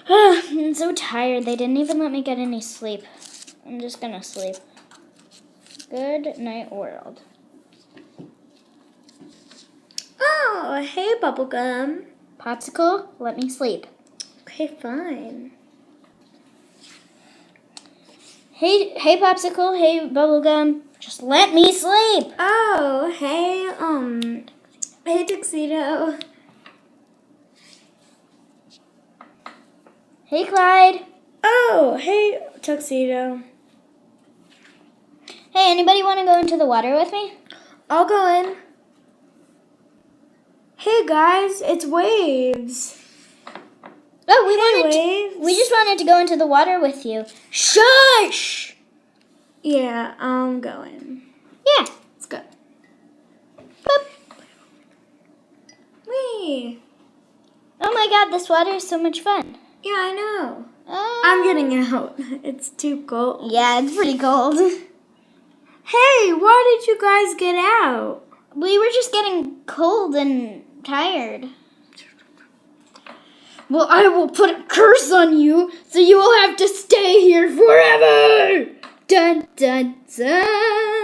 I'm so tired. They didn't even let me get any sleep. I'm just gonna sleep. Good night, world. Oh, hey, Bubblegum. Popsicle, let me sleep. Okay, fine. Hey, Popsicle. Hey, Bubblegum. Just let me sleep. Oh, hey, Tuxedo. Hey, Clyde. Oh, hey, Tuxedo. Hey, anybody want to go into the water with me? I'll go in. Hey, guys, it's Waves. Oh, we just wanted to go into the water with you. Shush! Yeah, I'm going. Yeah. Let's go. Boop. Whee! Oh my god, this water is so much fun. Yeah, I know. I'm getting out. It's too cold. Yeah, it's pretty cold. Hey, why did you guys get out? We were just getting cold and tired. Well, I will put a curse on you, so you will have to stay here forever! Dun, dun, dun!